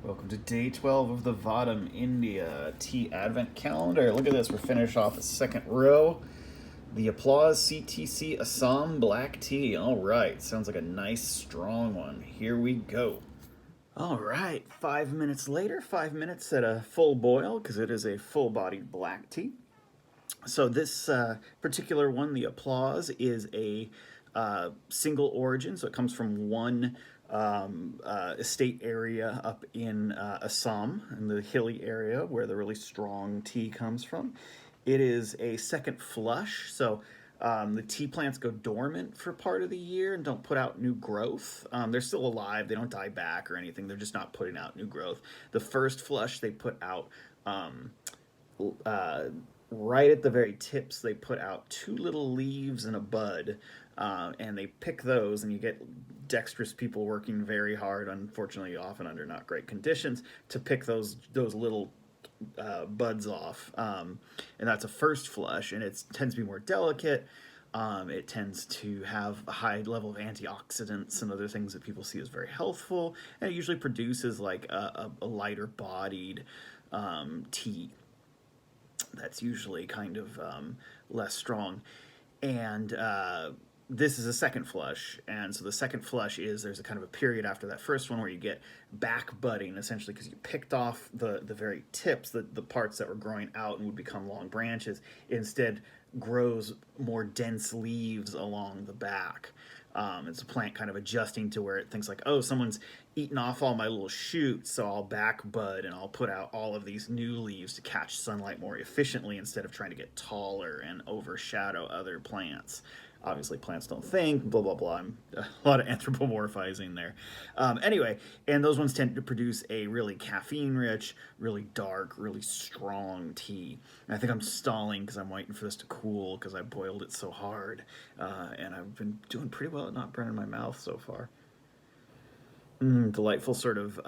Welcome to day 12 of the Vadam India Tea Advent Calendar. Look at this, we're finished off the second row. The Applause CTC Assam Black Tea. All right, sounds like a nice strong one. Here we go. All right, 5 minutes later, 5 minutes at a full boil because it is a full-bodied black tea. So this particular one, the Applause, is a single origin, so it comes from one estate area up in Assam, in the hilly area where the really strong tea comes from. It is a second flush, so the tea plants go dormant for part of the year and don't put out new growth. They're still alive, they don't die back or anything, they're just not putting out new growth. The first flush they put out right at the very tips, they put out two little leaves and a bud, and they pick those, and you get dexterous people working very hard, unfortunately often under not great conditions, to pick those little buds off. And that's a first flush, and it tends to be more delicate. It tends to have a high level of antioxidants and other things that people see as very healthful, and it usually produces like a lighter bodied tea that's usually kind of less strong. And this is a second flush, and so the second flush is there's a kind of a period after that first one where you get back budding, essentially because you picked off the very tips, the parts that were growing out and would become long branches. It instead grows more dense leaves along the back. It's a plant kind of adjusting to where it thinks like, oh, someone's eaten off all my little shoots, so I'll back bud and I'll put out all of these new leaves to catch sunlight more efficiently instead of trying to get taller and overshadow other plants. Obviously, plants don't think, blah, blah, blah. I'm a lot of anthropomorphizing there. Anyway, and those ones tend to produce a really caffeine-rich, really dark, really strong tea. And I think I'm stalling because I'm waiting for this to cool because I boiled it so hard. And I've been doing pretty well at not burning my mouth so far. Delightful sort of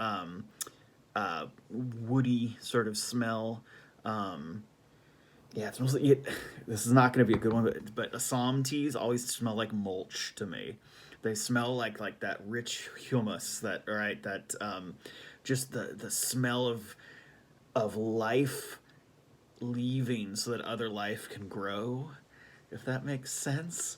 woody sort of smell. Yeah, it smells like this is not going to be a good one, but Assam teas always smell like mulch to me. They smell like that rich humus, that right, that just the smell of life leaving so that other life can grow, if that makes sense.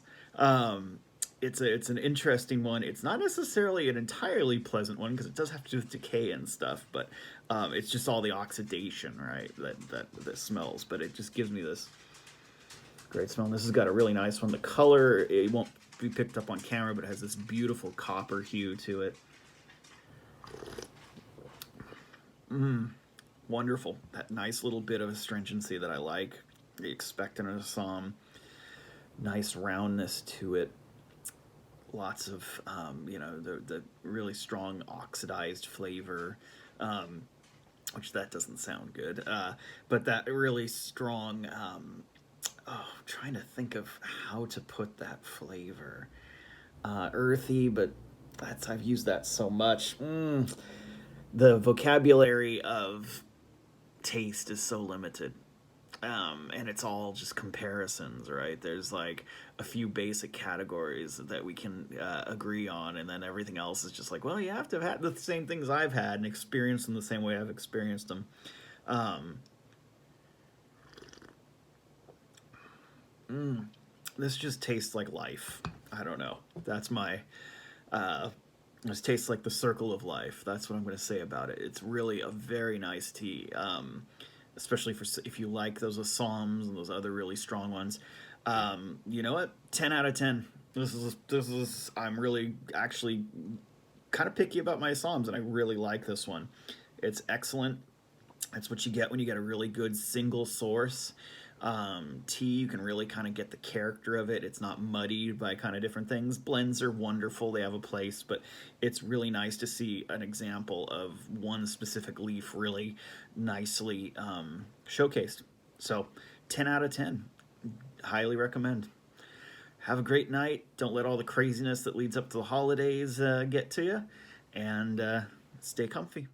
It's an interesting one. It's not necessarily an entirely pleasant one because it does have to do with decay and stuff, but it's just all the oxidation, right, that smells. But it just gives me this great smell. And this has got a really nice one. The color, it won't be picked up on camera, but it has this beautiful copper hue to it. Wonderful. That nice little bit of astringency that I like. You expect in a Assam. Nice roundness to it. Lots of, the really strong oxidized flavor, which that doesn't sound good, but that really strong, I'm trying to think of how to put that flavor. Earthy, but I've used that so much. The vocabulary of taste is so limited. And it's all just comparisons, right? There's like a few basic categories that we can agree on, and then everything else is just like, well, you have to have had the same things I've had and experienced them the same way I've experienced them. This just tastes like life. I don't know. That's my... this tastes like the circle of life. That's what I'm going to say about it. It's really a very nice tea. Especially if you like those Assams and those other really strong ones. You know what? 10 out of 10. This is I'm really actually kind of picky about my Assams, and I really like this one. It's excellent. That's what you get when you get a really good single source tea. You can really kind of get the character of it. It's not muddied by kind of different things. Blends are wonderful. They have a place, but it's really nice to see an example of one specific leaf really nicely showcased. So 10 out of 10. Highly recommend. Have a great night. Don't let all the craziness that leads up to the holidays get to you, and stay comfy.